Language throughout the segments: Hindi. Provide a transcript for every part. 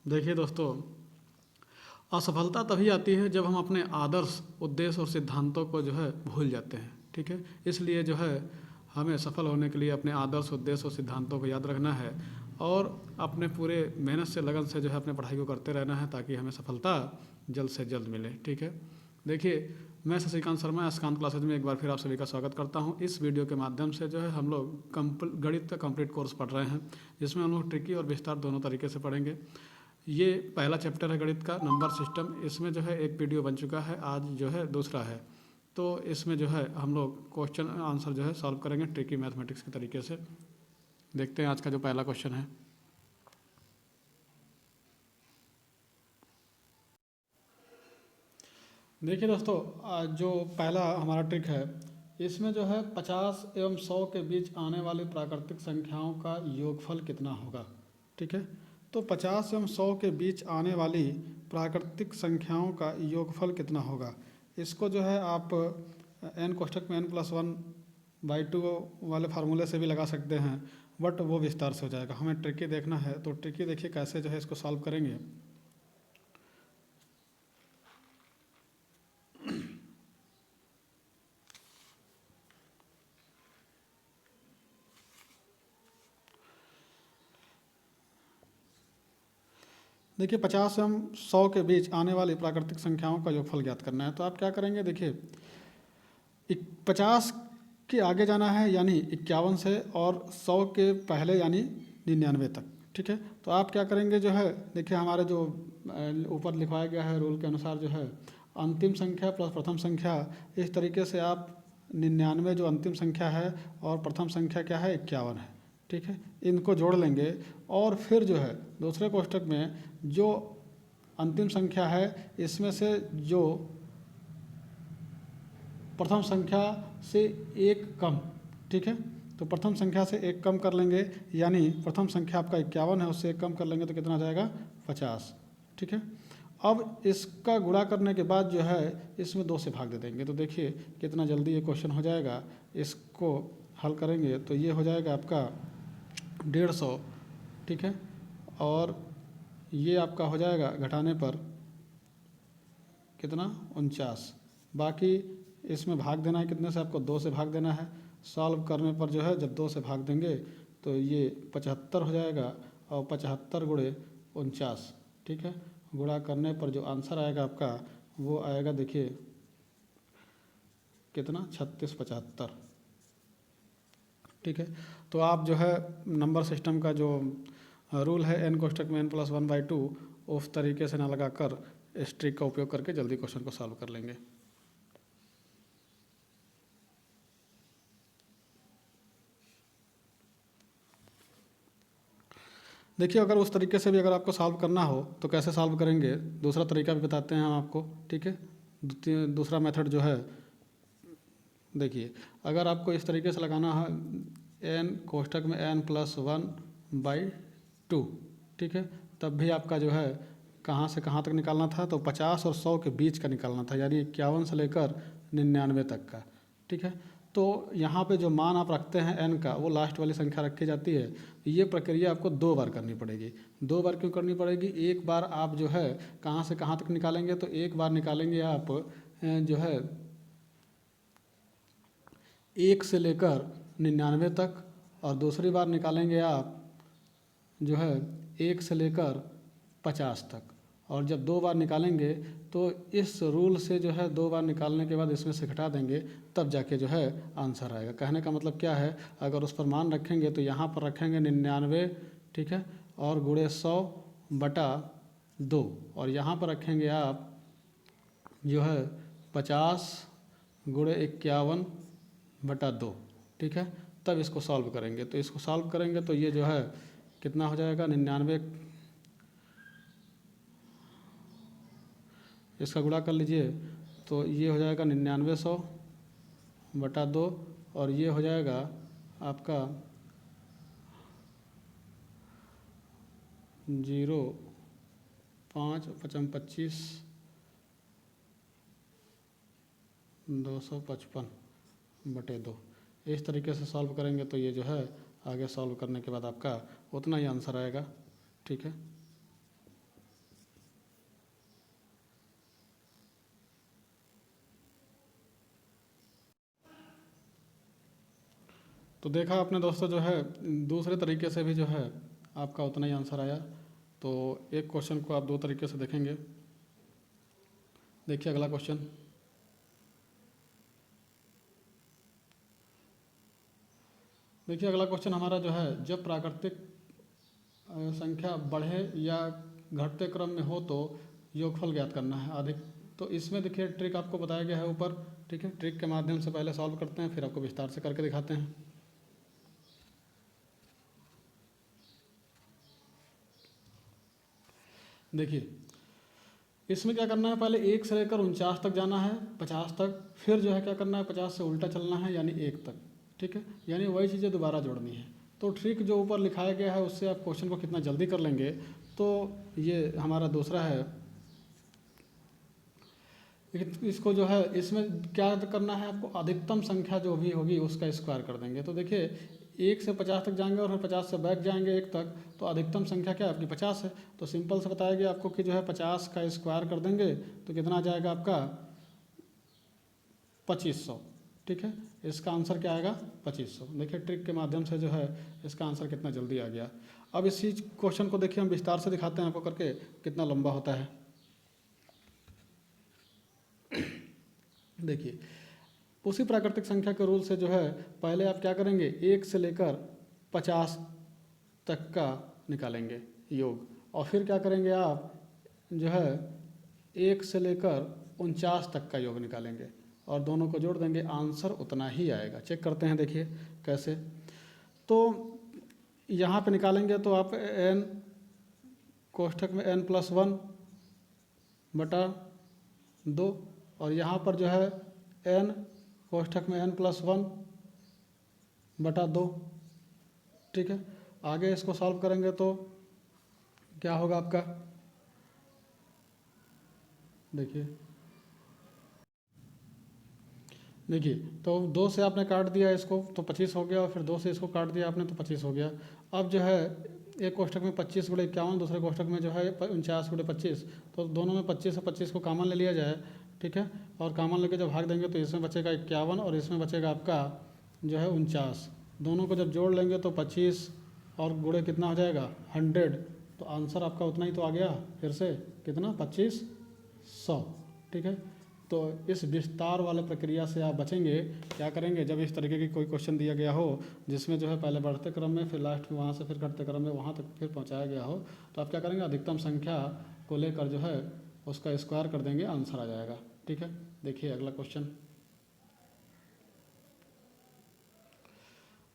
देखिए दोस्तों, असफलता तभी आती है जब हम अपने आदर्श, उद्देश्य और सिद्धांतों को जो है भूल जाते हैं। ठीक है, इसलिए जो है हमें सफल होने के लिए अपने आदर्श, उद्देश्य और सिद्धांतों को याद रखना है और अपने पूरे मेहनत से, लगन से जो है अपने पढ़ाई को करते रहना है ताकि हमें सफलता जल्द से जल्द मिले। ठीक है, देखिए मैं शशिकांत शर्मा अस्कांत क्लासेज में एक बार फिर आप सभी का स्वागत करता हूं। इस वीडियो के माध्यम से जो है हम लोग गणित का कंप्लीट कोर्स पढ़ रहे हैं, जिसमें हम लोग ट्रिकी और विस्तार दोनों तरीके से पढ़ेंगे। ये पहला चैप्टर है गणित का नंबर सिस्टम। इसमें जो है एक पीडीओ बन चुका है, आज जो है दूसरा है। तो इसमें जो है हम लोग क्वेश्चन आंसर जो है सॉल्व करेंगे ट्रिकी मैथमेटिक्स के तरीके से। देखते हैं आज का जो पहला क्वेश्चन है। देखिए दोस्तों, आज जो पहला हमारा ट्रिक है, इसमें जो है 50 एवं 100 के बीच आने वाली प्राकृतिक संख्याओं का योगफल कितना होगा। ठीक है, तो 50 एवं 100 के बीच आने वाली प्राकृतिक संख्याओं का योगफल कितना होगा। इसको जो है आप n कोष्ठक में n+1/2 वाले फार्मूले से भी लगा सकते हैं, बट वो विस्तार से हो जाएगा। हमें ट्रिकी देखना है, तो ट्रिकी देखिए कैसे जो है इसको सॉल्व करेंगे। देखिए 50 एवं 100 के बीच आने वाली प्राकृतिक संख्याओं का योगफल ज्ञात करना है। तो आप क्या करेंगे, देखिए 50 के आगे जाना है यानी 51 से, और 100 के पहले यानी 99 तक। ठीक है, तो आप क्या करेंगे जो है, देखिए हमारे जो ऊपर लिखवाया गया है रूल के अनुसार जो है अंतिम संख्या प्लस प्रथम संख्या, इस तरीके से आप 99 जो अंतिम संख्या है और प्रथम संख्या क्या है 51 है। ठीक है, इनको जोड़ लेंगे और फिर जो है दूसरे कोष्ठक में जो अंतिम संख्या है इसमें से जो प्रथम संख्या से एक कम, ठीक है, तो प्रथम संख्या से एक कम कर लेंगे, यानी प्रथम संख्या आपका 51 है, उससे एक कम कर लेंगे तो कितना आ जाएगा 50। ठीक है, अब इसका गुणा करने के बाद जो है इसमें 2 से भाग दे देंगे। तो देखिए कितना जल्दी ये क्वेश्चन हो जाएगा। इसको हल करेंगे तो ये हो जाएगा आपका 150। ठीक है, और ये आपका हो जाएगा घटाने पर कितना 49। बाकी इसमें भाग देना है कितने से, आपको 2 से भाग देना है। सॉल्व करने पर जो है जब 2 से भाग देंगे तो ये 75 हो जाएगा, और 75 गुणे 49, ठीक है, गुणा करने पर जो आंसर आएगा आपका वो आएगा, देखिए कितना 3675। ठीक है, तो आप जो है नंबर सिस्टम का जो रूल है n कोष्ठक में n+1/2 उस तरीके से ना लगाकर इस ट्रिक का उपयोग करके जल्दी क्वेश्चन को सॉल्व कर लेंगे। देखिए अगर उस तरीके से भी अगर आपको सॉल्व करना हो तो कैसे सॉल्व करेंगे, दूसरा तरीका भी बताते हैं हम आपको। ठीक है, दूसरा मेथड जो है, देखिए अगर आपको इस तरीके से लगाना है n कोष्ठक में n+1/2, ठीक है, तब भी आपका जो है कहाँ से कहाँ तक निकालना था, तो 50 और 100 के बीच का निकालना था, यानी 51 से लेकर 99 तक का। ठीक है, तो यहाँ पे जो मान आप रखते हैं n का, वो लास्ट वाली संख्या रखी जाती है। ये प्रक्रिया आपको 2 बार करनी पड़ेगी। 2 बार क्यों करनी पड़ेगी, एक बार आप जो है कहाँ से कहाँ तक निकालेंगे, तो एक बार निकालेंगे आप जो है 1 से लेकर 99 तक, और दूसरी बार निकालेंगे आप जो है 1 से लेकर 50 तक। और जब 2 बार निकालेंगे तो इस रूल से जो है 2 बार निकालने के बाद इसमें से घटा देंगे, तब जाके जो है आंसर आएगा। कहने का मतलब क्या है, अगर उस पर मान रखेंगे तो यहाँ पर रखेंगे 99, ठीक है, और गुणे 100/2, और यहाँ पर रखेंगे आप जो है 50 गुणे 51/2। ठीक है, तब इसको सॉल्व करेंगे। तो इसको सॉल्व करेंगे तो ये जो है कितना हो जाएगा 99, इसका गुणा कर लीजिए तो ये हो जाएगा 99/100/2, और ये हो जाएगा आपका 0.5 255/2। इस तरीके से सॉल्व करेंगे तो ये जो है आगे सॉल्व करने के बाद आपका उतना ही आंसर आएगा। ठीक है, तो देखा आपने दोस्तों जो है दूसरे तरीके से भी जो है आपका उतना ही आंसर आया। तो एक क्वेश्चन को आप दो तरीके से देखेंगे। देखिए अगला क्वेश्चन, देखिए अगला क्वेश्चन हमारा जो है, जब प्राकृतिक संख्या बढ़े या घटते क्रम में हो तो योगफल ज्ञात करना है अधिक। तो इसमें देखिए ट्रिक आपको बताया गया है ऊपर, ठीक है। ट्रिक के माध्यम से पहले सॉल्व करते हैं, फिर आपको विस्तार से करके दिखाते हैं। देखिए इसमें क्या करना है, पहले 1 से लेकर 49 तक जाना है, 50 तक, फिर जो है क्या करना है 50 से उल्टा चलना है यानी 1 तक, ठीक है। यानी वही चीज़ें दोबारा जोड़नी है। तो ट्रिक जो ऊपर लिखाया गया है उससे आप क्वेश्चन को कितना जल्दी कर लेंगे। तो ये हमारा दूसरा है, इसको जो है इसमें क्या करना है आपको, अधिकतम संख्या जो भी होगी उसका स्क्वायर कर देंगे। तो देखिए 1 से 50 तक जाएंगे और फिर 50 से बैक जाएंगे 1 तक, तो अधिकतम संख्या क्या है आपकी 50 है। तो सिंपल से बताया गया आपको कि जो है 50 का स्क्वायर कर देंगे तो कितना आ जाएगा आपका 2500, ठीक है। इसका आंसर क्या आएगा 2500। देखिए ट्रिक के माध्यम से जो है इसका आंसर कितना जल्दी आ गया। अब इसी क्वेश्चन को देखिए हम विस्तार से दिखाते हैं आपको करके कितना लंबा होता है। देखिए उसी प्राकृतिक संख्या के रूल से जो है पहले आप क्या करेंगे 1 से लेकर 50 तक का निकालेंगे योग, और फिर क्या करेंगे आप जो है 1 से लेकर 49 तक का योग निकालेंगे और दोनों को जोड़ देंगे, आंसर उतना ही आएगा। चेक करते हैं देखिए कैसे। तो यहाँ पे निकालेंगे तो आप n कोष्ठक में n+1 बटा 2 और यहाँ पर जो है n कोष्ठक में n+1 बटा 2, ठीक है। आगे इसको सॉल्व करेंगे तो क्या होगा आपका, देखिए तो 2 से आपने काट दिया इसको तो 25 हो गया, और फिर 2 से इसको काट दिया आपने तो 25 हो गया। अब जो है एक कोष्ठक में 25 × 51, दूसरे कोष्ठक में जो है 49 × 25, तो दोनों में 25 से 25 को कॉमन ले लिया जाए, ठीक है। और कॉमन लेके जब भाग देंगे तो इसमें बचेगा 51 और इसमें बचेगा आपका जो है 49। दोनों को जब जोड़ लेंगे तो 25 और गुणे कितना हो जाएगा 100, तो आंसर आपका उतना ही तो आ गया, फिर से कितना 2500, ठीक है। तो इस विस्तार वाले प्रक्रिया से आप बचेंगे। क्या करेंगे, जब इस तरीके की कोई क्वेश्चन दिया गया हो जिसमें जो है पहले बढ़ते क्रम में फिर लास्ट में वहाँ से फिर घटते क्रम में वहाँ तक फिर पहुँचाया गया हो, तो आप क्या करेंगे अधिकतम संख्या को लेकर जो है उसका स्क्वायर कर देंगे, आंसर आ जाएगा, ठीक है। देखिए अगला क्वेश्चन,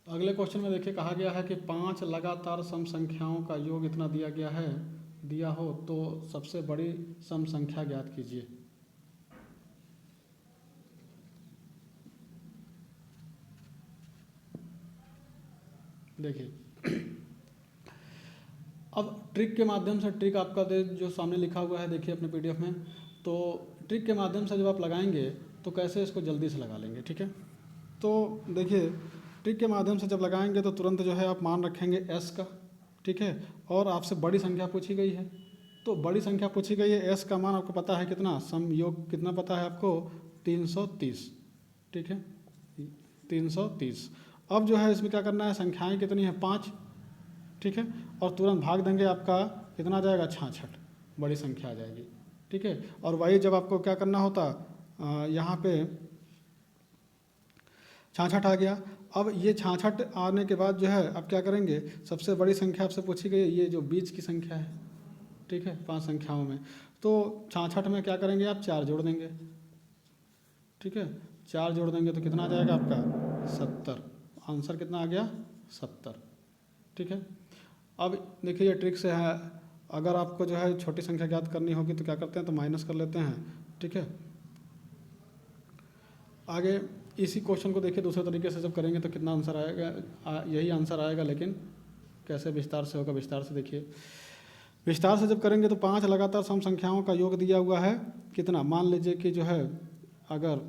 अगले क्वेश्चन में देखिए कहा गया है कि 5 लगातार सम संख्याओं का योग इतना दिया हो तो सबसे बड़ी सम संख्या ज्ञात कीजिए। देखिए अब ट्रिक के माध्यम से, ट्रिक आपका जो सामने लिखा हुआ है देखिए अपने PDF में, तो ट्रिक के माध्यम से जब आप लगाएंगे तो कैसे इसको जल्दी से लगा लेंगे, ठीक है। तो देखिए ट्रिक के माध्यम से जब लगाएंगे तो तुरंत जो है आप मान रखेंगे s का, ठीक है। और आपसे बड़ी संख्या पूछी गई है, तो बड़ी संख्या पूछी गई है, s का मान आपको पता है कितना, सम योग कितना पता है आपको 330, ठीक है 330। अब जो है इसमें क्या करना है, संख्याएं कितनी है 5, ठीक है। और तुरंत भाग देंगे, आपका कितना आ जाएगा 66, बड़ी संख्या आ जाएगी, ठीक है। और वही जब आपको क्या करना होता, यहाँ पे 66 आ गया। अब ये 66 आने के बाद जो है अब क्या करेंगे, सबसे बड़ी संख्या आपसे पूछी गई है, ये जो बीच की संख्या है, ठीक है 5 संख्याओं में, तो 66 में क्या करेंगे आप 4 जोड़ देंगे, ठीक है। 4 जोड़ देंगे तो कितना आ जाएगा आपका 70, आंसर कितना आ गया 70, ठीक है। अब देखिए ये ट्रिक से है, अगर आपको जो है छोटी संख्या ज्ञात करनी होगी तो क्या करते हैं, तो माइनस कर लेते हैं, ठीक है। आगे इसी क्वेश्चन को देखिए दूसरे तरीके से जब करेंगे तो कितना आंसर आएगा, यही आंसर आएगा, लेकिन कैसे विस्तार से होगा, विस्तार से देखिए। विस्तार से जब करेंगे तो 5 लगातार सम संख्याओं का योग दिया हुआ है कितना, मान लीजिए कि जो है अगर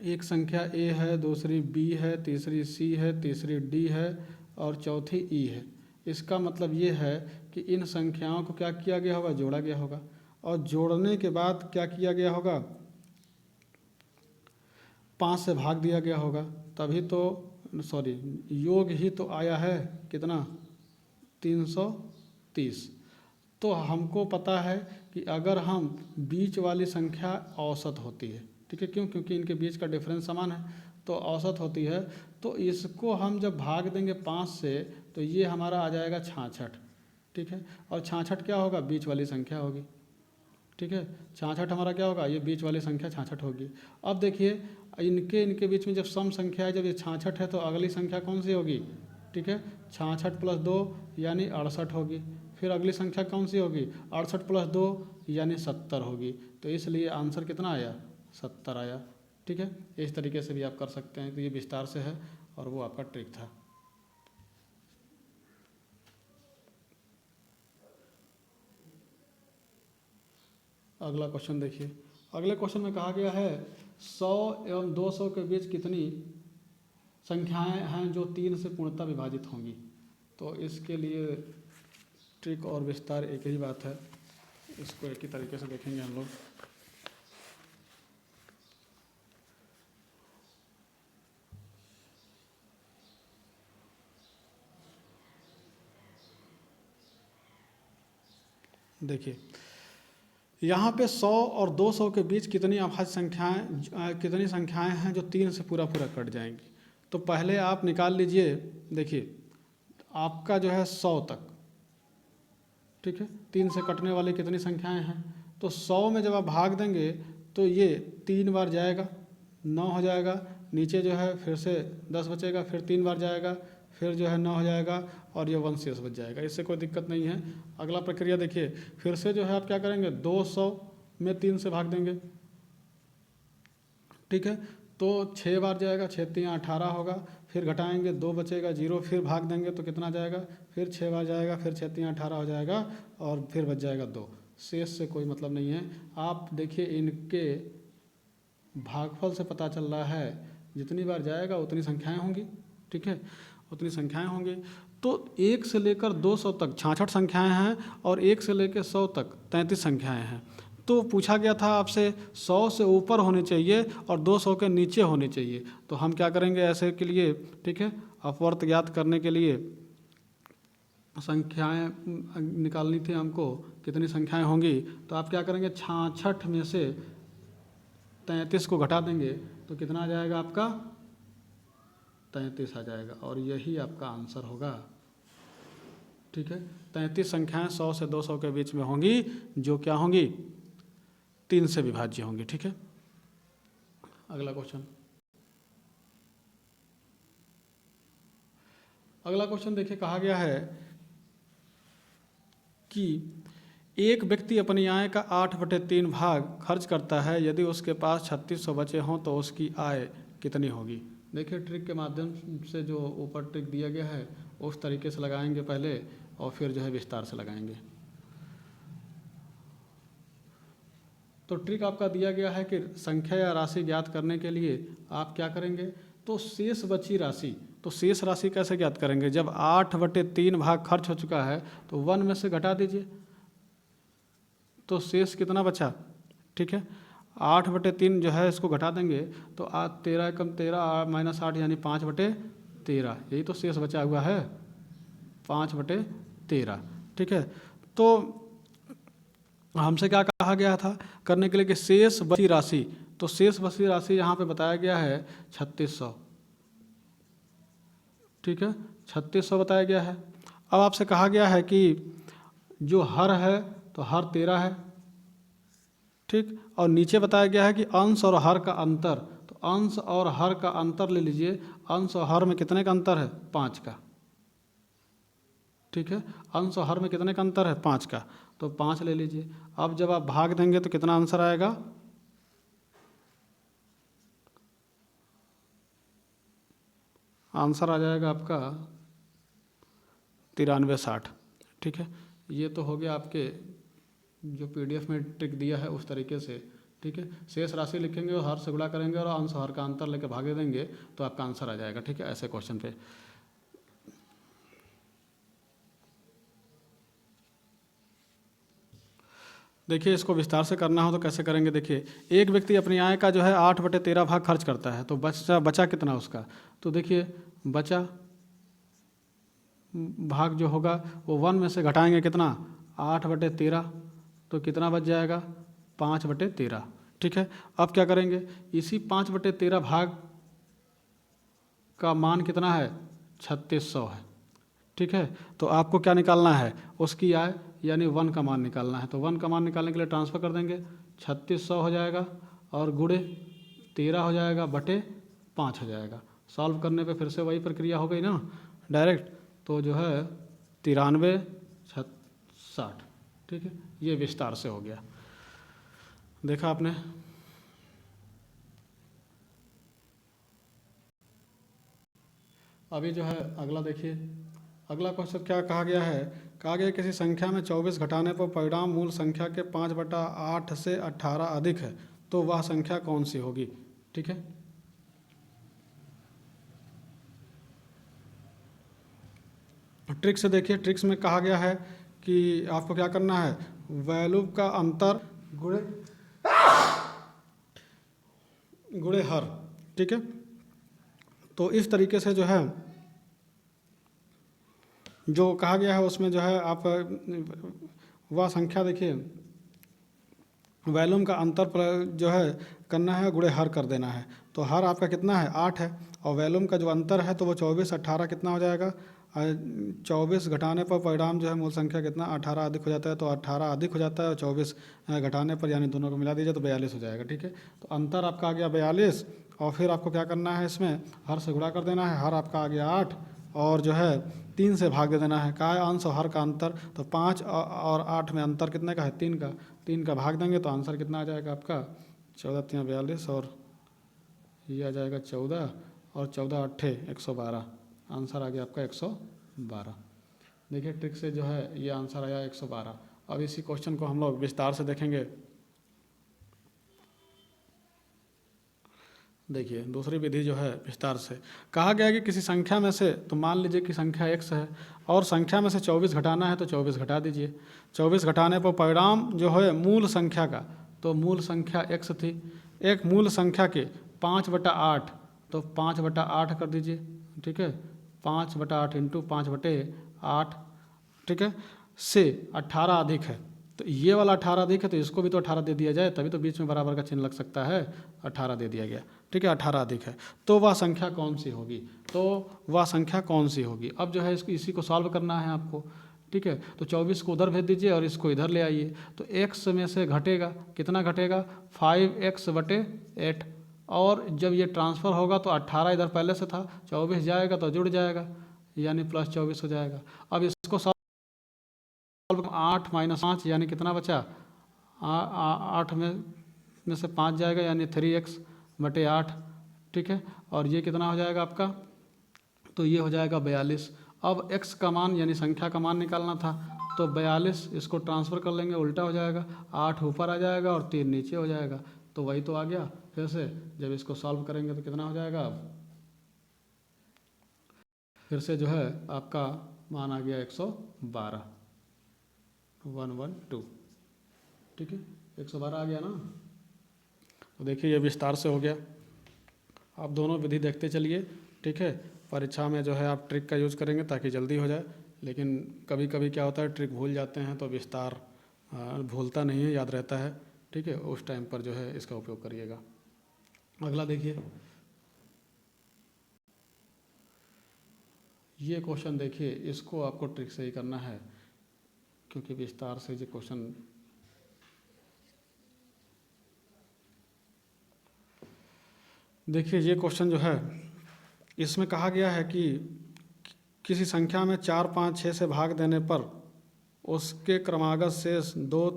एक संख्या a है, दूसरी b है, तीसरी c है, तीसरी d है और चौथी e है। इसका मतलब ये है कि इन संख्याओं को क्या किया गया होगा, जोड़ा गया होगा, और जोड़ने के बाद क्या किया गया होगा, 5 से भाग दिया गया होगा, तभी तो सॉरी योग ही तो आया है कितना 330। तो हमको पता है कि अगर हम बीच वाली संख्या औसत होती है, ठीक है, क्यों, क्योंकि इनके बीच का डिफरेंस समान है, तो औसत होती है, तो इसको हम जब भाग देंगे 5 से तो ये हमारा आ जाएगा 66, ठीक है। और 66 क्या होगा, बीच वाली संख्या होगी, ठीक है। 66 हमारा क्या होगा, ये बीच वाली संख्या 66 होगी। अब देखिए इनके बीच में जब सम संख्या है, जब ये 66 है तो अगली संख्या कौन सी होगी, ठीक है, 66 + 2 यानी 68 होगी। फिर अगली संख्या कौन सी होगी, 68 + 2 यानी 70 होगी। तो इसलिए आंसर कितना आया, 70 आया, ठीक है। इस तरीके से भी आप कर सकते हैं। तो ये विस्तार से है और वो आपका ट्रिक था। अगला क्वेश्चन देखिए। अगले क्वेश्चन में कहा गया है 100 एवं 200 के बीच कितनी संख्याएं हैं जो 3 से पूर्णतः विभाजित होंगी। तो इसके लिए ट्रिक और विस्तार एक ही बात है, इसको एक ही तरीके से देखेंगे हम लोग। देखिए यहाँ पे 100 और 200 के बीच कितनी अभाज्य संख्याएं हैं जो 3 से पूरा कट जाएंगी। तो पहले आप निकाल लीजिए। देखिए आपका जो है 100 तक, ठीक है, 3 से कटने वाली कितनी संख्याएं हैं, तो 100 में जब आप भाग देंगे तो ये 3 बार जाएगा, 9 हो जाएगा, नीचे जो है फिर से 10 बचेगा, फिर 3 बार जाएगा, फिर जो है 9 हो जाएगा और ये 1 शेष बच जाएगा। इससे कोई दिक्कत नहीं है। अगला प्रक्रिया देखिए, फिर से जो है आप क्या करेंगे, 200 में 3 से भाग देंगे, ठीक है, तो 6 बार जाएगा, 6 3 18 होगा, फिर घटाएंगे 2 बचेगा 0, फिर भाग देंगे तो कितना जाएगा, फिर 6 बार जाएगा, फिर 6 3 18 हो जाएगा और फिर बच जाएगा 2। शेष से कोई मतलब नहीं है। आप देखिए इनके भागफल से पता चल रहा है जितनी बार जाएगा उतनी संख्याएं होंगी, ठीक है, उतनी संख्याएं होंगी। तो 1 से लेकर 200 तक 66 संख्याएं हैं और 1 से लेकर 100 तक 33 संख्याएं हैं। तो पूछा गया था आपसे 100 से ऊपर होने चाहिए और 200 के नीचे होने चाहिए। तो हम क्या करेंगे ऐसे के लिए, ठीक है, अपवर्त ज्ञात करने के लिए संख्याएं निकालनी थी हमको, कितनी संख्याएं होंगी। तो आप क्या करेंगे, 66 में से 33 को घटा देंगे तो कितना आ जाएगा आपका, 33 आ जाएगा और यही आपका आंसर होगा, ठीक है। 33 संख्याएं 100 से 200 के बीच में होंगी जो क्या होंगी, 3 से विभाज्य होंगी, ठीक है। अगला क्वेश्चन, अगला क्वेश्चन देखिए, कहा गया है कि एक व्यक्ति अपनी आय का 8/3 भाग खर्च करता है, यदि उसके पास 3600 बचे हों तो उसकी आय कितनी होगी। देखिए ट्रिक के माध्यम से जो ऊपर ट्रिक दिया गया है उस तरीके से लगाएंगे पहले और फिर जो है विस्तार से लगाएंगे। तो ट्रिक आपका दिया गया है कि संख्या या राशि ज्ञात करने के लिए आप क्या करेंगे, तो शेष बची राशि, तो शेष राशि कैसे ज्ञात करेंगे, जब 8/3 भाग खर्च हो चुका है तो 1 में से घटा दीजिए तो शेष कितना बचा, ठीक है। 8/3 जो है इसको घटा देंगे तो 13 कम 13 -8 यानी 5/13, यही तो शेष बचा हुआ है, 5/13, ठीक है। तो हमसे क्या कहा गया था करने के लिए कि शेष बची राशि, तो शेष बची राशि यहाँ पे बताया गया है 3600, ठीक है, 3600 बताया गया है। अब आपसे कहा गया है कि जो हर है तो हर 13 है, ठीक, और नीचे बताया गया है कि अंश और हर का अंतर, तो अंश और हर का अंतर ले लीजिए। अंश और हर में कितने का अंतर है, 5 का, ठीक है, अंश और हर में कितने का अंतर है, 5 का, तो 5 ले लीजिए। अब जब आप भाग देंगे तो कितना आंसर आएगा, आंसर आ जाएगा आपका 9360, ठीक है। ये तो हो गया आपके जो PDF में ट्रिक दिया है उस तरीके से, ठीक है। शेष राशि लिखेंगे और हर से गुणा करेंगे और अंश हर का अंतर लेकर भागे देंगे तो आपका आंसर आ जाएगा, ठीक है, ऐसे क्वेश्चन पे। देखिए इसको विस्तार से करना हो तो कैसे करेंगे। देखिए एक व्यक्ति अपनी आय का जो है 8/13 भाग खर्च करता है, तो बचा बचा कितना उसका। तो देखिए बचा भाग जो होगा वो 1 में से घटाएंगे कितना, 8/13, तो कितना बच जाएगा, 5/13। ठीक है, अब क्या करेंगे, इसी 5/13 भाग का मान कितना है, 3600 है। ठीक है, तो आपको क्या निकालना है, उसकी आय यानी 1 का मान निकालना है। तो 1 का मान निकालने के लिए ट्रांसफ़र कर देंगे, 3600 हो जाएगा और गुणे 13 हो जाएगा बटे 5 हो जाएगा। सॉल्व करने पे फिर से वही प्रक्रिया हो गई ना डायरेक्ट, तो जो है 93 60। ठीक है, ये विस्तार से हो गया, देखा आपने। अभी जो है अगला देखिए, अगला क्वेश्चन क्या कहा गया है, कहा गया किसी संख्या में 24 घटाने पर परिणाम मूल संख्या के 5/8 से 18 अधिक है, तो वह संख्या कौन सी होगी। ठीक है, ट्रिक्स से देखिए, ट्रिक्स में कहा गया है कि आपको क्या करना है, वैल्यू का अंतर गुणे गुणे हर। ठीक है, तो इस तरीके से जो है जो कहा गया है उसमें जो है आप वह संख्या देखिए, वैल्यूम का अंतर जो है करना है, गुणे हर कर देना है। तो हर आपका कितना है, 8 है, और वैल्यूम का जो अंतर है तो वो 24 18 कितना हो जाएगा, 24 घटाने पर परिणाम जो है मूल संख्या कितना 18 अधिक हो जाता है, तो 18 अधिक हो जाता है और 24 घटाने पर यानी दोनों को मिला दीजिए तो 42 हो जाएगा। ठीक है, तो अंतर आपका आ गया 42, और फिर आपको क्या करना है, इसमें हर से गुणा कर देना है। हर आपका आ गया 8 और जो है 3 से भाग दे देना है। का है अंश और हर का अंतर, तो 5 और 8 में अंतर कितने का है, 3 का भाग देंगे तो आंसर कितना आ जाएगा आपका 14 3 42, और ये आ जाएगा 14 और 14 8 112, आंसर आ गया आपका 112। देखिए ट्रिक से जो है ये आंसर आया 112। अब इसी क्वेश्चन को हम लोग विस्तार से देखेंगे। देखिए दूसरी विधि जो है विस्तार से, कहा गया कि किसी संख्या में से, तो मान लीजिए कि संख्या x है और संख्या में से 24 घटाना है तो 24 घटा दीजिए। 24 घटाने पर परिणाम जो है मूल संख्या का, तो मूल संख्या x थी, एक मूल संख्या के 5/8, तो 5/8 कर दीजिए। ठीक है, 5/8 इंटू 5/8, ठीक है, से 18 अधिक है, तो ये वाला 18 अधिक है तो इसको भी तो 18 दे दिया जाए, तभी तो बीच में बराबर का चिन्ह लग सकता है। 18 दे दिया गया। ठीक है, 18 अधिक है, तो वह संख्या कौन सी होगी, तो वह संख्या कौन सी होगी। अब जो है इसी को सॉल्व करना है आपको। ठीक है, तो 24 को उधर भेज दीजिए और इसको इधर ले आइए, तो x में से घटेगा, कितना घटेगा, 5x/8, और जब ये ट्रांसफ़र होगा तो 18 इधर पहले से था, 24 जाएगा तो जुड़ जाएगा यानी +24 हो जाएगा। अब इसको 8 - 5 यानी कितना बचा, 8 में से 5 जाएगा यानी 3x/8। ठीक है, और ये कितना हो जाएगा आपका, तो ये हो जाएगा 42। अब x का मान यानी संख्या का मान निकालना था, तो 42 इसको ट्रांसफ़र कर लेंगे, उल्टा हो जाएगा, 8 ऊपर आ जाएगा और 3 नीचे हो जाएगा, तो वही तो आ गया। फिर से जब इसको सॉल्व करेंगे तो कितना हो जाएगा, फिर से जो है आपका मान आ गया 112, 112। ठीक है, 112 आ गया ना। तो देखिए ये विस्तार से हो गया। आप दोनों विधि देखते चलिए। ठीक है, परीक्षा में जो है आप ट्रिक का यूज़ करेंगे ताकि जल्दी हो जाए, लेकिन कभी कभी क्या होता है ट्रिक भूल जाते हैं, तो विस्तार भूलता नहीं है, याद रहता है। ठीक है, उस टाइम पर जो है इसका उपयोग करिएगा। अगला देखिए, ये क्वेश्चन देखिए, इसको आपको ट्रिक से ही करना है क्योंकि विस्तार से ये क्वेश्चन, देखिए ये क्वेश्चन जो है इसमें कहा गया है कि किसी संख्या में 4 5 6 से भाग देने पर उसके क्रमागत शेष 2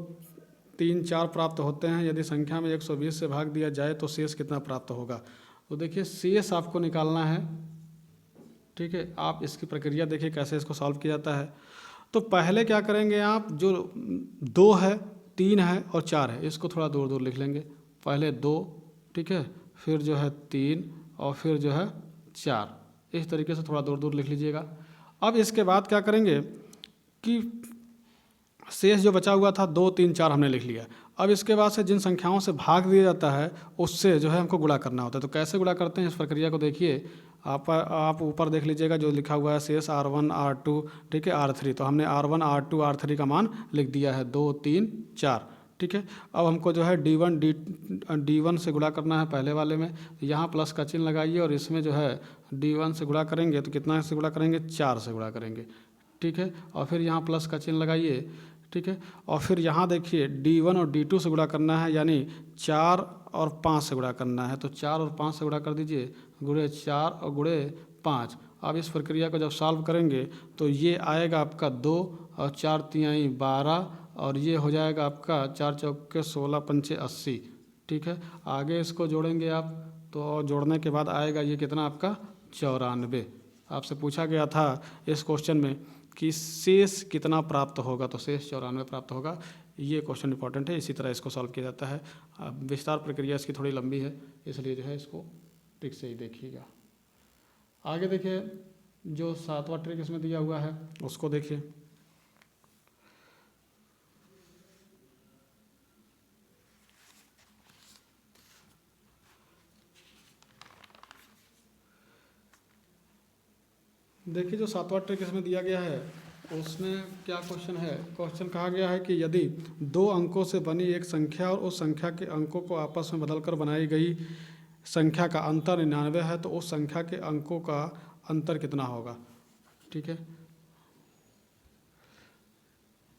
3 4 प्राप्त होते हैं। यदि संख्या में 120 से भाग दिया जाए तो शेष कितना प्राप्त होगा। तो देखिए शेष आपको निकालना है। ठीक है, आप इसकी प्रक्रिया देखिए कैसे इसको सॉल्व किया जाता है। तो पहले क्या करेंगे आप, जो 2 है 3 है और 4 है इसको थोड़ा दूर दूर लिख लेंगे। पहले 2, ठीक है, फिर जो है 3 और फिर जो है 4, इस तरीके से थोड़ा दूर दूर लिख लीजिएगा। अब इसके बाद क्या करेंगे कि शेष जो बचा हुआ था 2, 3, 4 हमने लिख लिया। अब इसके बाद से जिन संख्याओं से भाग दिया जाता है उससे जो है हमको गुणा करना होता है। तो कैसे गुणा करते हैं इस प्रक्रिया को देखिए। आप ऊपर देख लीजिएगा जो लिखा हुआ है शेष R1 R2, ठीक है, R3। तो हमने R1 R2 R3 का मान लिख दिया है 2, 3, 4, ठीक है। अब हमको जो है D1 से गुणा करना है पहले वाले में। यहाँ प्लस का चिन्ह लगाइए और इसमें जो है D1 से गुणा करेंगे तो कितना से गुणा करेंगे, 4 से गुणा करेंगे, ठीक है। और फिर यहाँ प्लस का चिन्ह लगाइए, ठीक है। और फिर यहाँ देखिए D1 और D2 से गुणा करना है, यानी 4 और 5 से गुणा करना है। तो 4 और 5 से गुणा कर दीजिए, गुणे 4 और गुणे 5। अब इस प्रक्रिया को जब सॉल्व करेंगे तो ये आएगा आपका 2 और 4 तिहाई 12, और ये हो जाएगा आपका 4 चौके 16 पंचे 80, ठीक है। आगे इसको जोड़ेंगे आप, तो जोड़ने के बाद आएगा ये कितना आपका 94। आपसे पूछा गया था इस क्वेश्चन में कि शेष कितना प्राप्त होगा, तो शेष 94 प्राप्त होगा। ये क्वेश्चन इंपॉर्टेंट है, इसी तरह इसको सॉल्व किया जाता है। अब विस्तार प्रक्रिया इसकी थोड़ी लंबी है, इसलिए जो है इसको ट्रिक से ही देखिएगा। आगे देखिए जो 7वां ट्रिक इसमें दिया हुआ है उसको देखिए। देखिए जो 7वां ट्रिक इसमें दिया गया है उसमें क्या क्वेश्चन है। क्वेश्चन कहा गया है कि यदि 2 अंकों से बनी एक संख्या और उस संख्या के अंकों को आपस में बदलकर बनाई गई संख्या का अंतर 99 है, तो उस संख्या के अंकों का अंतर कितना होगा, ठीक है।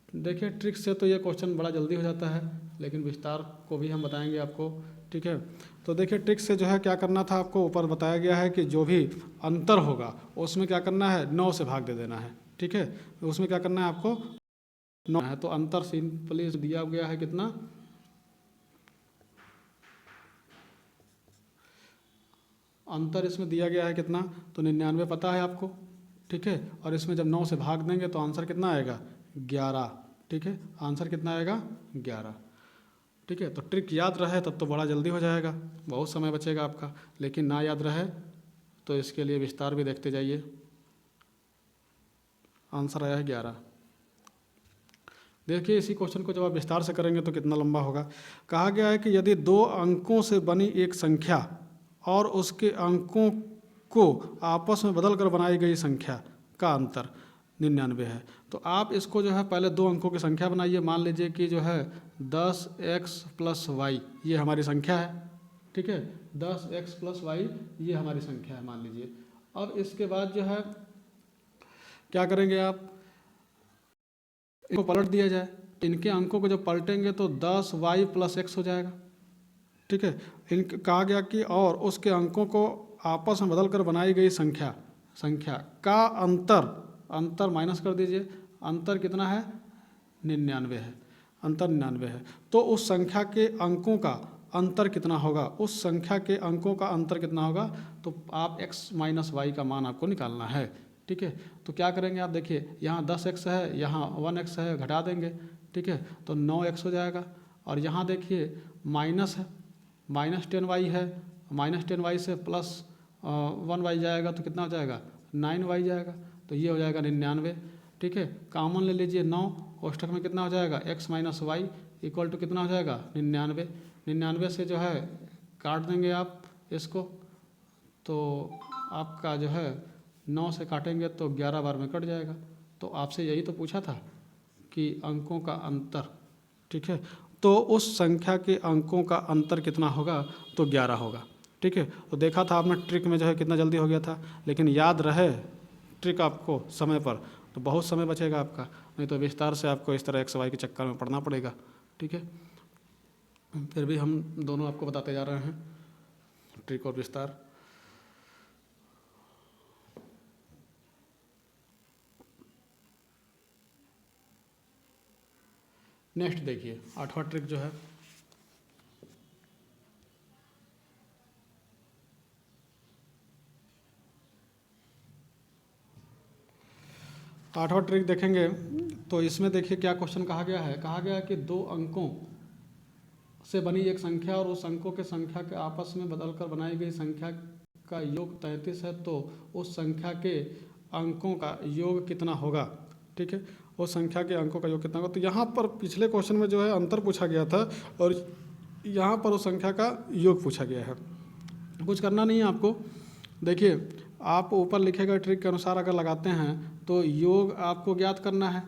देखिए ट्रिक से तो ये क्वेश्चन बड़ा जल्दी हो जाता है, लेकिन विस्तार को भी हम बताएंगे आपको, ठीक है। तो देखिए ट्रिक से जो है क्या करना था, आपको ऊपर बताया गया है कि जो भी अंतर होगा उसमें क्या करना है, 9 से भाग दे देना है, ठीक है। तो उसमें क्या करना है आपको 9 है। तो अंतर सिंपली दिया गया है कितना, अंतर इसमें दिया गया है कितना, तो 99 पता है आपको, ठीक है। और इसमें जब 9 से भाग देंगे तो आंसर कितना आएगा, 11, ठीक है। आंसर कितना आएगा, 11, ठीक है। तो ट्रिक याद रहे तब तो बड़ा जल्दी हो जाएगा, बहुत समय बचेगा आपका। लेकिन ना याद रहे तो इसके लिए विस्तार भी देखते जाइए। आंसर आया है 11। देखिए इसी क्वेश्चन को जब आप विस्तार से करेंगे तो कितना लंबा होगा। कहा गया है कि यदि 2 अंकों से बनी एक संख्या और उसके अंकों को आपस में बदल कर बनाई गई संख्या का अंतर 99 है, तो आप इसको जो है पहले 2 अंकों की संख्या बनाइए। मान लीजिए कि जो है 10x + y ये हमारी संख्या है, ठीक है। 10x + y ये हमारी संख्या है मान लीजिए। अब इसके बाद जो है क्या करेंगे, आप इनको पलट दिया जाए। इनके अंकों को जब पलटेंगे तो 10y + x हो जाएगा, ठीक है। कहा गया कि और उसके अंकों को आपस में बदल कर बनाई गई संख्या का अंतर माइनस कर दीजिए। अंतर कितना है, 99 है, अंतर 99 है। तो उस संख्या के अंकों का अंतर कितना होगा, उस संख्या के अंकों का अंतर कितना होगा, तो आप x - y का मान आपको निकालना है, ठीक है। तो क्या करेंगे आप, देखिए यहाँ 10x है, यहाँ 1x है, घटा देंगे, ठीक है। तो 9x हो जाएगा। और यहाँ देखिए माइनस है, -10y है, -10y से +1y जाएगा तो कितना हो जाएगा, 9y जाएगा। तो ये हो जाएगा 99, ठीक है। कॉमन ले लीजिए 9, कोष्ठक में कितना हो जाएगा, x - y = कितना हो जाएगा, 99। 99 से जो है काट देंगे आप इसको, तो आपका जो है 9 से काटेंगे तो 11 बार में कट जाएगा। तो आपसे यही तो पूछा था कि अंकों का अंतर, ठीक है। तो उस संख्या के अंकों का अंतर कितना होगा, तो 11 होगा, ठीक है। तो देखा था आपने ट्रिक में जो है कितना जल्दी हो गया था। लेकिन याद रहे ट्रिक आपको समय पर, तो बहुत समय बचेगा आपका, नहीं तो विस्तार से आपको इस तरह x y के चक्कर में पढ़ना पड़ेगा, ठीक है। फिर भी हम दोनों आपको बताते जा रहे हैं, ट्रिक और विस्तार। नेक्स्ट देखिए 8वां ट्रिक जो है, आठवां ट्रिक देखेंगे तो इसमें देखिए क्या क्वेश्चन कहा गया है। कहा गया है कि 2 अंकों से बनी एक संख्या और उस अंकों के संख्या के आपस में बदलकर बनाई गई संख्या का योग 33 है, तो उस संख्या के अंकों का योग कितना होगा, ठीक है। उस संख्या के अंकों का योग कितना होगा। तो यहाँ पर पिछले क्वेश्चन में जो है अंतर पूछा गया था और यहाँ पर उस संख्या का योग पूछा गया है। कुछ करना नहीं है आपको। देखिए आप ऊपर लिखे गए ट्रिक के अनुसार अगर लगाते हैं तो योग आपको ज्ञात करना है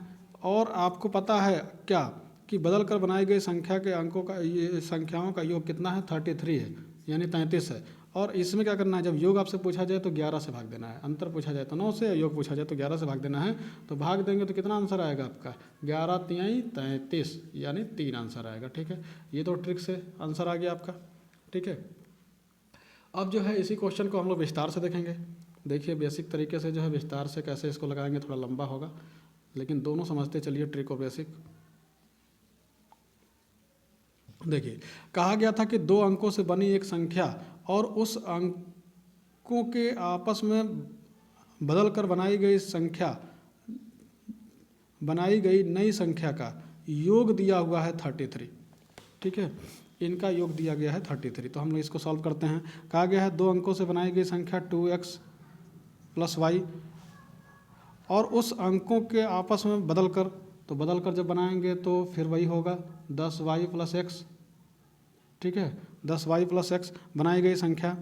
और आपको पता है क्या कि बदल कर बनाई गई संख्या के अंकों का ये संख्याओं का योग कितना है 33 है, यानी 33 है। और इसमें क्या करना है, जब योग आपसे पूछा जाए तो 11 से भाग देना है, अंतर पूछा जाए तो 9 से, योग पूछा जाए तो 11 से भाग देना है। तो भाग देंगे तो कितना आंसर आएगा आपका 11 तिहाई 33, यानी 3 आंसर आएगा। ठीक है, ये तो ट्रिक से आंसर आ गया आपका। ठीक है, अब जो है इसी क्वेश्चन को हम लोग विस्तार से देखेंगे। देखिए बेसिक तरीके से जो है विस्तार से कैसे इसको लगाएंगे, थोड़ा लंबा होगा लेकिन दोनों समझते चलिए ट्रिक और बेसिक। देखिए कहा गया था कि 2 अंकों से बनी एक संख्या और उस अंकों के आपस में बदल कर बनाई गई नई संख्या का योग दिया हुआ है 33। ठीक है, इनका योग दिया गया है 33। तो हम लोग इसको सॉल्व करते हैं। कहा गया है 2 अंकों से बनाई गई संख्या 2x + y और उस अंकों के आपस में बदल कर जब बनाएंगे तो फिर वही होगा 10y + x। ठीक है, 10y + x बनाई गई संख्या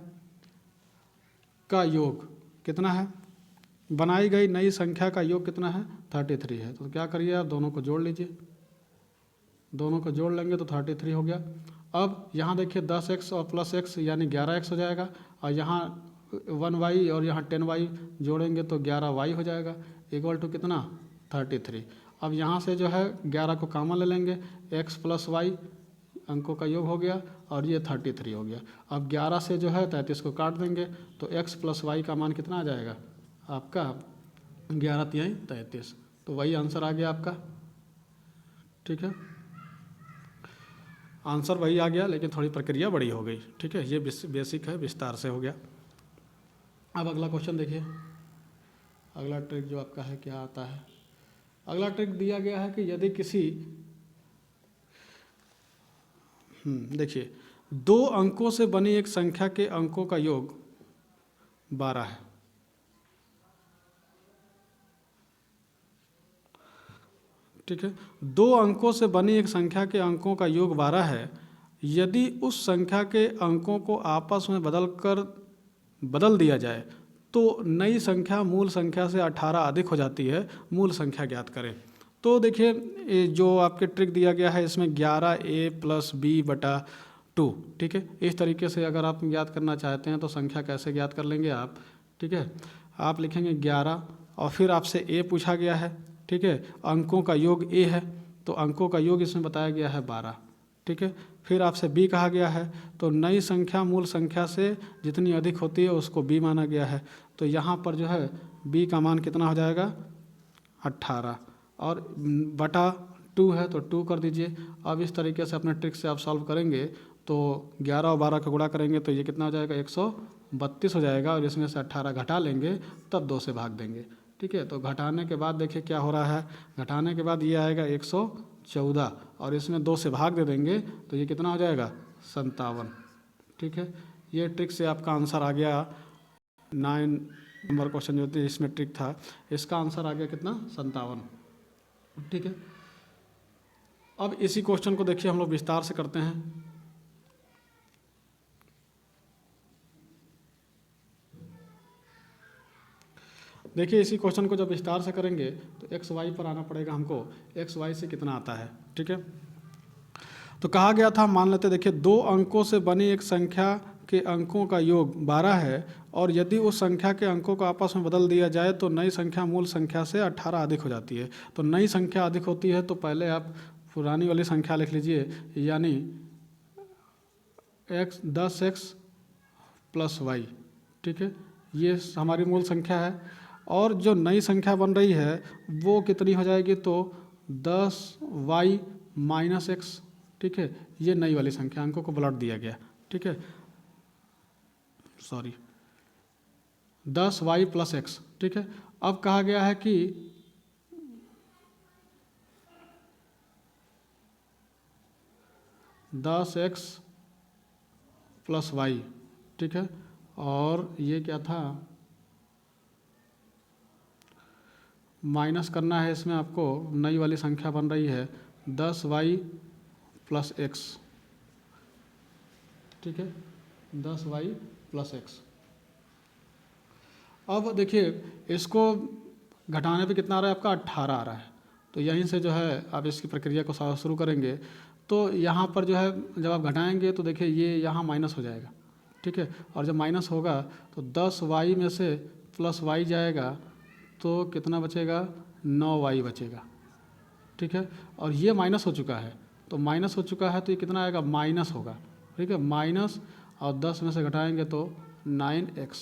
का योग कितना है, बनाई गई नई संख्या का योग कितना है 33 है। तो क्या करिए आप दोनों को जोड़ लीजिए, दोनों को जोड़ लेंगे तो 33 हो गया। अब यहाँ देखिए 10x और +x यानी 11x हो जाएगा और यहाँ 1y और यहाँ 10y जोड़ेंगे तो 11y हो जाएगा, इक्वल टू कितना 33। अब यहाँ से जो है 11 को कॉमन ले लेंगे, x + y अंकों का योग हो गया और ये 33 हो गया। अब 11 से जो है 33 को काट देंगे तो x + y का मान कितना आ जाएगा आपका 11 तिहाई 33। तो वही आंसर आ गया आपका। ठीक है, आंसर वही आ गया लेकिन थोड़ी प्रक्रिया बड़ी हो गई। ठीक है, ये बेसिक है, विस्तार से हो गया। अब अगला क्वेश्चन देखिए, अगला ट्रिक जो आपका है क्या आता है। अगला ट्रिक दिया गया है कि यदि किसी देखिए 2 अंकों से बनी एक संख्या के अंकों का योग 12 है। ठीक है, 2 अंकों से बनी एक संख्या के अंकों का योग 12 है। यदि उस संख्या के अंकों को आपस में बदल दिया जाए तो नई संख्या मूल संख्या से 18 अधिक हो जाती है, मूल संख्या ज्ञात करें। तो देखिए जो आपके ट्रिक दिया गया है इसमें 11a + b/2। ठीक है, इस तरीके से अगर आप ज्ञात करना चाहते हैं तो संख्या कैसे ज्ञात कर लेंगे आप। ठीक है, आप लिखेंगे 11 और फिर आपसे a पूछा गया है। ठीक है, अंकों का योग a है तो अंकों का योग इसमें बताया गया है 12। ठीक है, फिर आपसे b कहा गया है तो नई संख्या मूल संख्या से जितनी अधिक होती है उसको b माना गया है। तो यहाँ पर जो है b का मान कितना हो जाएगा 18 और बटा 2 है तो 2 कर दीजिए। अब इस तरीके से अपने ट्रिक से आप सॉल्व करेंगे तो 11 और 12 का गुणा करेंगे तो ये कितना हो जाएगा 132 हो जाएगा और इसमें से 18 घटा लेंगे तब 2 से भाग देंगे। ठीक है, तो घटाने के बाद देखिए क्या हो रहा है, घटाने के बाद ये आएगा 114 और इसमें 2 से भाग दे देंगे तो ये कितना हो जाएगा 57। ठीक है, ये ट्रिक से आपका आंसर आ गया 9 नंबर क्वेश्चन जो थी इसमें ट्रिक था, इसका आंसर आ गया कितना 57। ठीक है, अब इसी क्वेश्चन को देखिए हम लोग विस्तार से करते हैं। देखिए इसी क्वेश्चन को जब विस्तार से करेंगे तो XY पर आना पड़ेगा हमको, XY से कितना आता है। ठीक है, तो कहा गया था, मान लेते देखिए 2 अंकों से बनी एक संख्या के अंकों का योग 12 है और यदि उस संख्या के अंकों को आपस में बदल दिया जाए तो नई संख्या मूल संख्या से 18 अधिक हो जाती है। तो नई संख्या अधिक होती है तो पहले आप पुरानी वाली संख्या लिख लीजिए, यानी 10x + y। ठीक है, ये हमारी मूल संख्या है और जो नई संख्या बन रही है वो कितनी हो जाएगी तो 10y - x। ठीक है, ये नई वाली संख्या, अंकों को पलट दिया गया। ठीक है, सॉरी 10y + x। ठीक है, अब कहा गया है कि $10x + y। ठीक है, और ये क्या था माइनस करना है इसमें आपको, नई वाली संख्या बन रही है 10y + x, ठीक है, 10y + x। अब देखिए इसको घटाने पे कितना आ रहा है आपका, 18 आ रहा है। तो यहीं से जो है आप इसकी प्रक्रिया को शुरू करेंगे। तो यहाँ पर जो है जब आप घटाएंगे तो देखिए ये यहाँ माइनस हो जाएगा, ठीक है, और जब माइनस होगा तो 10y में से +y जाएगा तो कितना बचेगा, 9y बचेगा, ठीक है। और ये माइनस हो चुका है, तो माइनस हो चुका है तो ये कितना आएगा, माइनस होगा, ठीक है, माइनस, और 10 में से घटाएंगे तो 9x,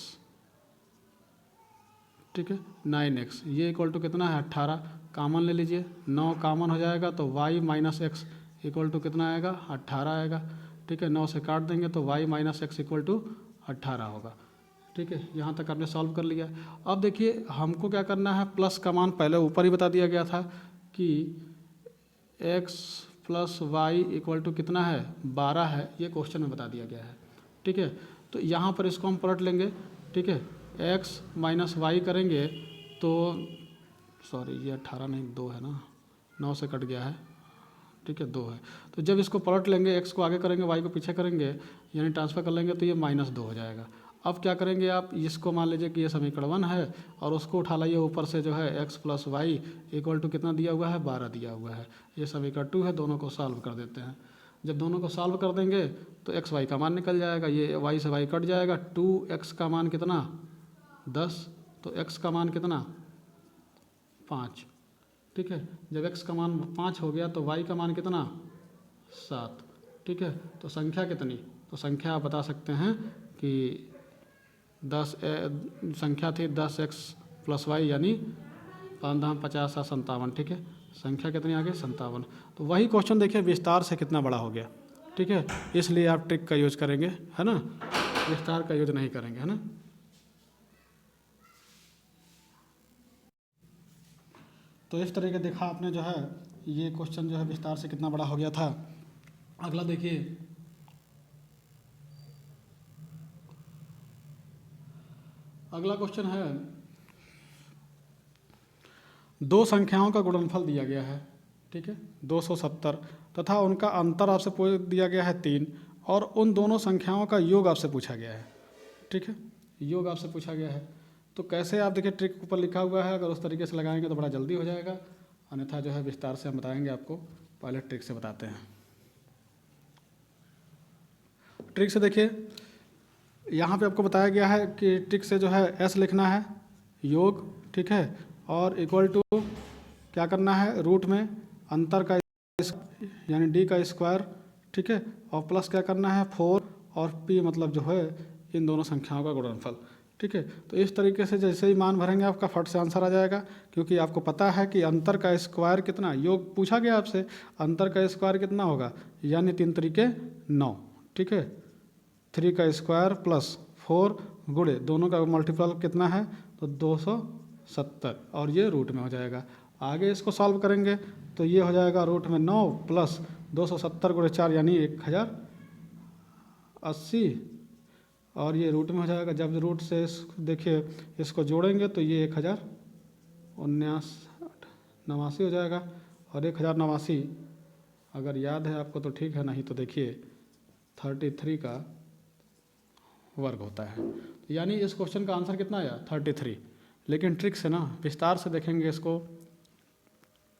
ठीक है, 9x, ये इक्वल टू कितना है 18, कामन ले लीजिए, 9 कामन हो जाएगा तो y - x इक्वल टू कितना आएगा, 18 आएगा, ठीक है, 9 से काट देंगे तो y - x इक्वल टू 18 होगा, ठीक है। यहाँ तक आपने सॉल्व कर लिया। अब देखिए हमको क्या करना है, प्लस का मान पहले ऊपर ही बता दिया गया था कि x + y इक्वल टू कितना है, 12 है, ये क्वेश्चन में बता दिया गया है, ठीक है। तो यहाँ पर इसको हम पलट लेंगे, ठीक है, x - y करेंगे तो सॉरी ये 18 नहीं 2 है ना, 9 से कट गया है, ठीक है, 2 है। तो जब इसको पलट लेंगे, x को आगे करेंगे y को पीछे करेंगे, यानी ट्रांसफ़र कर लेंगे तो ये -2 हो जाएगा। अब क्या करेंगे आप, इसको मान लीजिए कि ये समीकरण 1 है और उसको उठा लाइए ऊपर से, जो है x + y इक्वल टू कितना दिया हुआ है, 12 दिया हुआ है, ये समीकरण 2 है। दोनों को सॉल्व कर देते हैं। जब दोनों को सॉल्व कर देंगे तो x y का मान निकल जाएगा, ये y से y कट जाएगा, 2x का मान कितना 10, तो x का मान कितना 5, ठीक है। जब x का मान 5 हो गया तो y का मान कितना 7, ठीक है। तो संख्या कितनी, तो संख्या आप बता सकते हैं कि 10 संख्या थी 10x + y यानी 5 50 57, ठीक है। संख्या कितनी आ गई 57। तो वही क्वेश्चन देखिए विस्तार से कितना बड़ा हो गया, ठीक है। इसलिए आप ट्रिक का यूज करेंगे, है ना, विस्तार का यूज नहीं करेंगे, है ना। तो इस तरीके देखा आपने, जो है ये क्वेश्चन जो है विस्तार से कितना बड़ा हो गया था। अगला देखिए, अगला क्वेश्चन है, दो संख्याओं का गुणनफल दिया गया है, ठीक है, 270, तथा उनका अंतर आपसे पूछ दिया गया है 3, और उन दोनों संख्याओं का योग आपसे पूछा गया है, ठीक है, योग आपसे पूछा गया है। तो कैसे आप देखिए, ट्रिक ऊपर लिखा हुआ है, अगर उस तरीके से लगाएंगे तो बड़ा जल्दी हो जाएगा, अन्यथा जो है विस्तार से हम बताएंगे आपको। पहले ट्रिक से बताते हैं। ट्रिक से देखिए यहाँ पे आपको बताया गया है कि ट्रिक से जो है s लिखना है योग, ठीक है, और इक्वल टू क्या करना है, रूट में अंतर का यानी d का स्क्वायर, ठीक है, और प्लस क्या करना है 4 और p मतलब जो है इन दोनों संख्याओं का गुणनफल, ठीक है। तो इस तरीके से जैसे ही मान भरेंगे आपका फट से आंसर आ जाएगा, क्योंकि आपको पता है कि अंतर का स्क्वायर कितना, योग पूछा गया आपसे, अंतर का स्क्वायर कितना होगा, यानी 3 तरीके 9, ठीक है, 3 का स्क्वायर + 4 गुणे दोनों का मल्टीपल कितना है, तो 270, और ये रूट में हो जाएगा। आगे इसको सॉल्व करेंगे तो ये हो जाएगा रूट में 9 + 270 × 4 यानी 1080, और ये रूट में हो जाएगा। जब रूट से देखिए इसको जोड़ेंगे तो ये 1089 हो जाएगा, और 1089 अगर याद है आपको तो ठीक है, नहीं तो देखिए 33 का वर्ग होता है। यानी इस क्वेश्चन का आंसर कितना आया 33। लेकिन ट्रिक से ना विस्तार से देखेंगे इसको,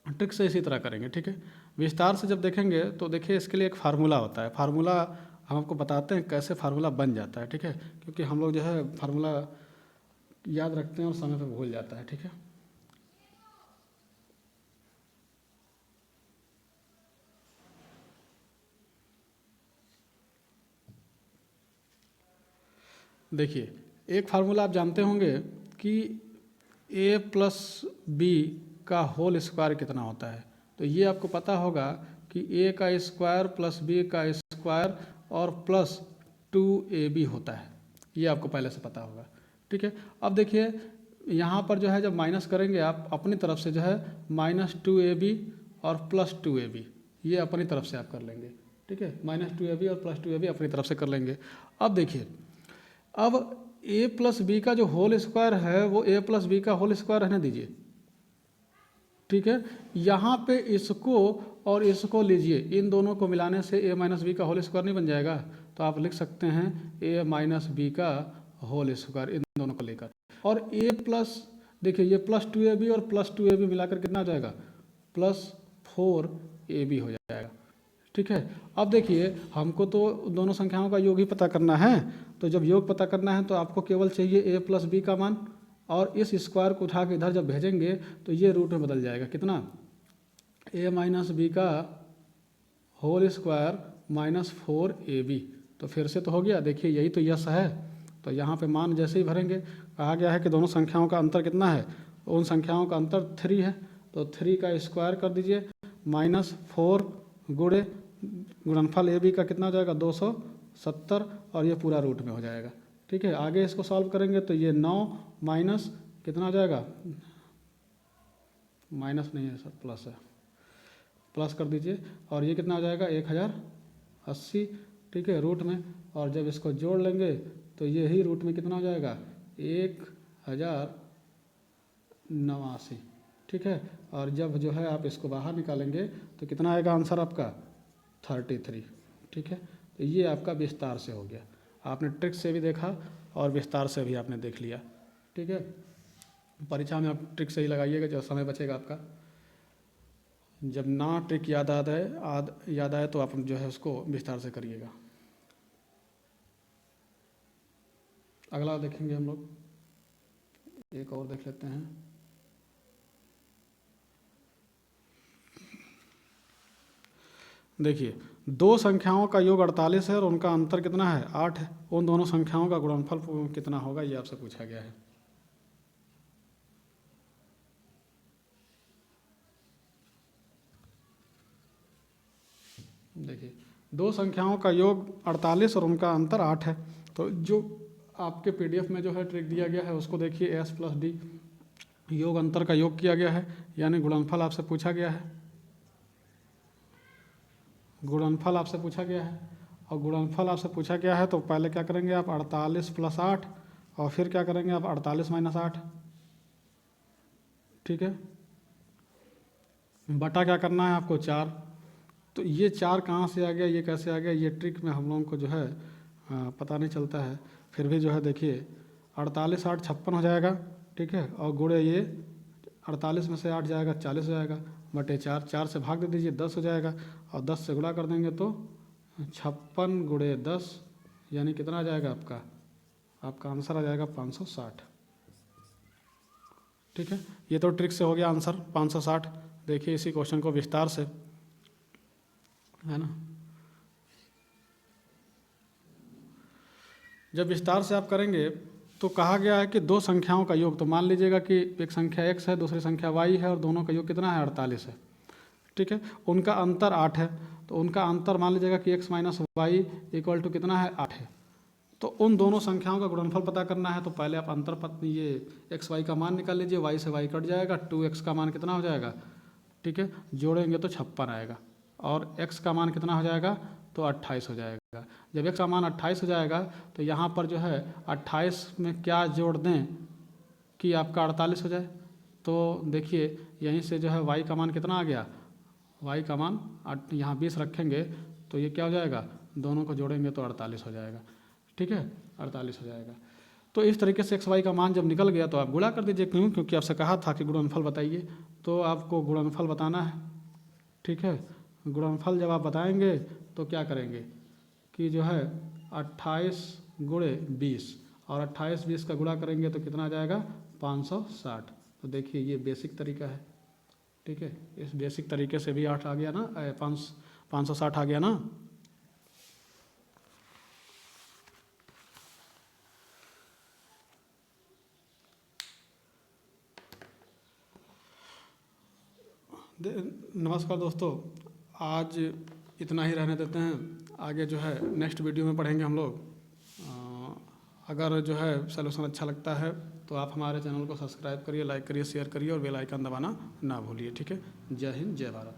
ट्रिक से इसी तरह करेंगे, ठीक है। विस्तार से जब देखेंगे तो देखिए इसके लिए एक फार्मूला होता है, फार्मूला हम आपको बताते हैं कैसे फार्मूला बन जाता है, ठीक है, क्योंकि हम लोग जो है फार्मूला याद रखते हैं और समय पर भूल जाता है, ठीक है। देखिए एक फार्मूला आप जानते होंगे कि a + b का होल स्क्वायर कितना होता है। तो ये आपको पता होगा कि a का स्क्वायर + b का स्क्वायर और +2ab होता है, ये आपको पहले से पता होगा, ठीक है। अब देखिए यहाँ पर जो है जब माइनस करेंगे आप अपनी तरफ से जो है -2ab और +2ab, ये अपनी तरफ से आप कर लेंगे, ठीक है, -2ab और +2ab अपनी तरफ से कर लेंगे। अब देखिए अब a + b का जो होल स्क्वायर है वो a + b का होल स्क्वायर रहने दीजिए, ठीक है। यहाँ पे इसको और इसको लीजिए, इन दोनों को मिलाने से a माइनस बी का होल स्क्वायर नहीं बन जाएगा, तो आप लिख सकते हैं a माइनस बी का होल स्क्वायर इन दोनों को लेकर। और a प्लस, देखिए ये प्लस 2ab और प्लस 2ab मिलाकर कितना आ जाएगा, प्लस 4ab हो जाएगा। ठीक है। अब देखिए हमको तो दोनों संख्याओं का योग ही पता करना है, तो जब योग पता करना है तो आपको केवल चाहिए a प्लस बी का मान, और इस स्क्वायर को उठा के इधर जब भेजेंगे तो ये रूट में बदल जाएगा, कितना, a माइनस बी का होल स्क्वायर माइनस 4ab। तो फिर से तो हो गया, देखिए यही तो यस है, तो यहाँ पे मान जैसे ही भरेंगे, कहा गया है कि दोनों संख्याओं का अंतर कितना है, उन संख्याओं का अंतर 3 है, तो 3 का स्क्वायर कर दीजिए, माइनस 4 गुणे गुणनफल ए बी का कितना हो जाएगा 270, और ये पूरा रूट में हो जाएगा। ठीक है। आगे इसको सॉल्व करेंगे तो ये 9 माइनस कितना हो जाएगा, माइनस नहीं है सर, प्लस है, प्लस कर दीजिए, और ये कितना हो जाएगा 1080। ठीक है, रूट में, और जब इसको जोड़ लेंगे तो ये ही रूट में कितना हो जाएगा 1089। ठीक है। और जब जो है आप इसको बाहर निकालेंगे तो कितना आएगा आंसर आपका 33। ठीक है। तो ये आपका विस्तार से हो गया, आपने ट्रिक से भी देखा और विस्तार से भी आपने देख लिया। ठीक है। परीक्षा में आप ट्रिक से ही लगाइएगा, जो समय बचेगा आपका। जब ना ट्रिक याद आए तो आप जो है उसको विस्तार से करिएगा। अगला देखेंगे हम लोग, एक और देख लेते हैं। देखिए दो संख्याओं का योग 48 है और उनका अंतर कितना है 8 है, उन दोनों संख्याओं का गुणनफल कितना होगा, ये आपसे पूछा गया है। देखिए दो संख्याओं का योग 48 और उनका अंतर 8 है, तो जो आपके पीडीएफ में जो है ट्रिक दिया गया है उसको देखिए, s प्लस डी योग अंतर का योग किया गया है, यानी गुणनफल आपसे पूछा गया है, गुणनफल आपसे पूछा गया है। और गुणनफल आपसे पूछा गया है तो पहले क्या करेंगे आप 48 प्लस 8, और फिर क्या करेंगे आप 48 माइनस 8। ठीक है। बटा क्या करना है आपको 4, तो ये 4 कहाँ से आ गया, ये कैसे आ गया, ये ट्रिक में हम लोगों को जो है पता नहीं चलता है। फिर भी जो है देखिए 48 8 56 हो जाएगा। ठीक है। और गुणे ये 48 में से 8 जाएगा 40 हो जाएगा, बटे 4, 4 से भाग दे दीजिए 10 हो जाएगा, और 10 से गुणा कर देंगे तो 56 गुणे 10, यानी कितना आ जाएगा आपका आंसर आ जाएगा 560। ठीक है। ये तो ट्रिक से हो गया आंसर 560। देखिए इसी क्वेश्चन को विस्तार से, है ना, जब विस्तार से आप करेंगे तो कहा गया है कि दो संख्याओं का योग, तो मान लीजिएगा कि एक संख्या x है, दूसरी संख्या y है, और दोनों का योग कितना है 48 है। ठीक है। उनका अंतर 8 है, तो उनका अंतर मान लीजिएगा कि x minus y equal to कितना है 8 है। तो उन दोनों संख्याओं का गुणनफल पता करना है, तो पहले आप अंतर ये x y का मान निकाल लीजिए, y से y कट जाएगा, 2x का मान कितना हो जाएगा। ठीक है। जोड़ेंगे तो 56 आएगा, और x का मान कितना हो जाएगा तो 28 हो जाएगा। जब x का मान 28 हो जाएगा तो यहाँ पर जो है 28 में क्या जोड़ दें कि आपका 48 हो जाए, तो देखिए यहीं से जो है y का मान कितना आ गया, y का मान यहाँ 20 रखेंगे तो ये क्या हो जाएगा, दोनों को जोड़ेंगे तो 48 हो जाएगा। ठीक है, 48 हो जाएगा। तो इस तरीके से x y का मान जब निकल गया तो आप गुणा कर दीजिए, क्यों, क्योंकि आपसे कहा था कि गुणनफल बताइए, तो आपको गुणनफल बताना है। ठीक है। गुणनफल जब आप बताएंगे तो क्या करेंगे कि जो है 28 गुणे 20, और 28 20 का गुणा करेंगे तो कितना आ जाएगा 560। तो देखिए ये बेसिक तरीका है। ठीक है। इस बेसिक तरीके से भी 8 आ गया ना, 560 आ गया ना। नमस्कार दोस्तों, आज इतना ही रहने देते हैं, आगे जो है नेक्स्ट वीडियो में पढ़ेंगे हम लोग। अगर जो है सॉल्यूशन अच्छा लगता है तो आप हमारे चैनल को सब्सक्राइब करिए, लाइक करिए, शेयर करिए और बेल आइकन दबाना ना भूलिए। ठीक है। जय हिंद, जय भारत।